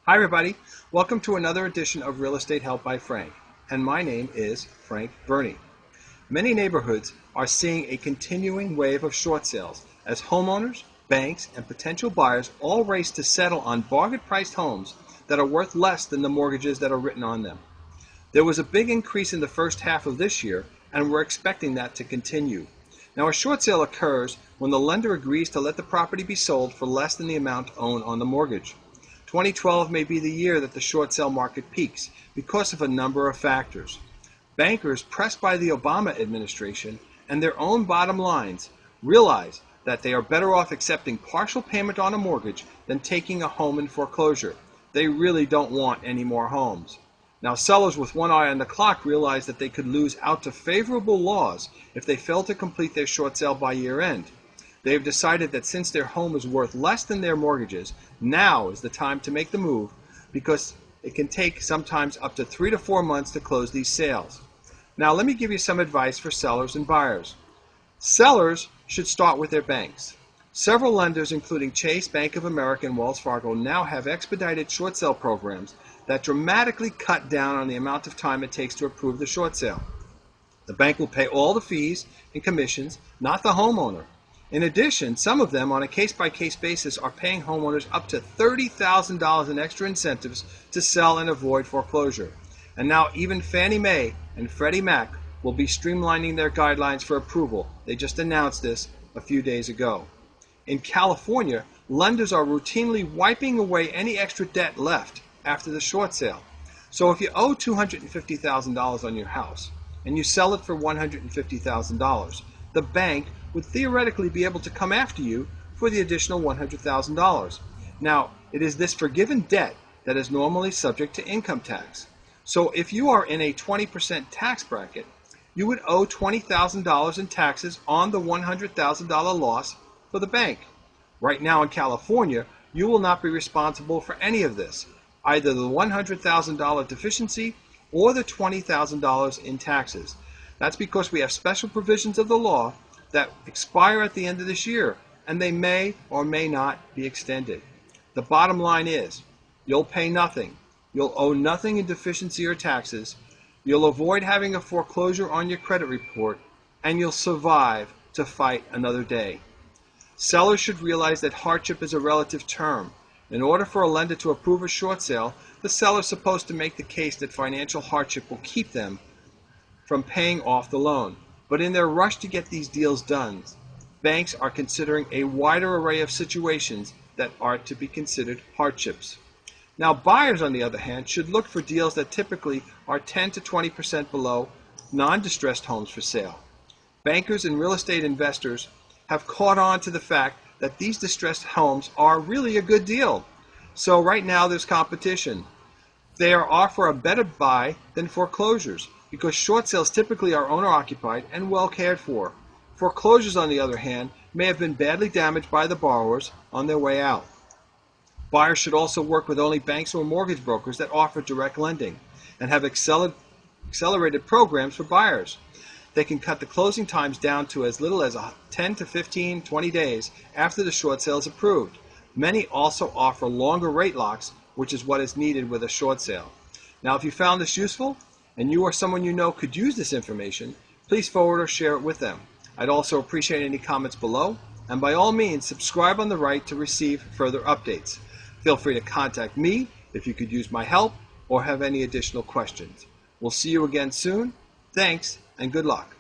Hi everybody, welcome to another edition of Real Estate Help by Frank, and my name is Frank Burney. Many neighborhoods are seeing a continuing wave of short sales as homeowners, banks, and potential buyers all race to settle on bargain-priced homes that are worth less than the mortgages that are written on them. There was a big increase in the first half of this year, and we're expecting that to continue. Now, a short sale occurs when the lender agrees to let the property be sold for less than the amount owed on the mortgage. 2012 may be the year that the short sale market peaks because of a number of factors. Bankers, pressed by the Obama administration and their own bottom lines, realize that they are better off accepting partial payment on a mortgage than taking a home in foreclosure. They really don't want any more homes. Now, sellers with one eye on the clock realize that they could lose out to favorable laws if they fail to complete their short sale by year end. They have decided that since their home is worth less than their mortgages, now is the time to make the move because it can take sometimes up to 3 to 4 months to close these sales. Now, let me give you some advice for sellers and buyers. Sellers should start with their banks. Several lenders, including Chase, Bank of America, and Wells Fargo, now have expedited short sale programs that dramatically cut down on the amount of time it takes to approve the short sale. The bank will pay all the fees and commissions, not the homeowner. In addition, some of them, on a case-by-case basis, are paying homeowners up to $30,000 in extra incentives to sell and avoid foreclosure. And now even Fannie Mae and Freddie Mac will be streamlining their guidelines for approval. They just announced this a few days ago. In California, lenders are routinely wiping away any extra debt left after the short sale. So if you owe $250,000 on your house and you sell it for $150,000, the bank would theoretically be able to come after you for the additional $100,000. Now, it is this forgiven debt that is normally subject to income tax. So if you are in a 20% tax bracket, you would owe $20,000 in taxes on the $100,000 loss for the bank. Right now in California, you will not be responsible for any of this, either the $100,000 deficiency or the $20,000 in taxes. That's because we have special provisions of the law that expire at the end of this year, and they may or may not be extended. The bottom line is, you'll pay nothing, you'll owe nothing in deficiency or taxes, you'll avoid having a foreclosure on your credit report, and you'll survive to fight another day. Sellers should realize that hardship is a relative term. In order for a lender to approve a short sale, the seller is supposed to make the case that financial hardship will keep them from paying off the loan. But in their rush to get these deals done, banks are considering a wider array of situations that are to be considered hardships. Now, buyers, on the other hand, should look for deals that typically are 10 to 20% below non-distressed homes for sale. Bankers and real estate investors have caught on to the fact that these distressed homes are really a good deal. So right now there's competition. They are for a better buy than foreclosures, because short sales typically are owner-occupied and well cared for. Foreclosures, on the other hand, may have been badly damaged by the borrowers on their way out. Buyers should also work with only banks or mortgage brokers that offer direct lending and have accelerated programs for buyers. They can cut the closing times down to as little as 10 to 15, 20 days after the short sale is approved. Many also offer longer rate locks, which is what is needed with a short sale. Now, if you found this useful, and you or someone you know could use this information, please forward or share it with them. I'd also appreciate any comments below, and by all means, subscribe on the right to receive further updates. Feel free to contact me if you could use my help or have any additional questions. We'll see you again soon. Thanks, and good luck.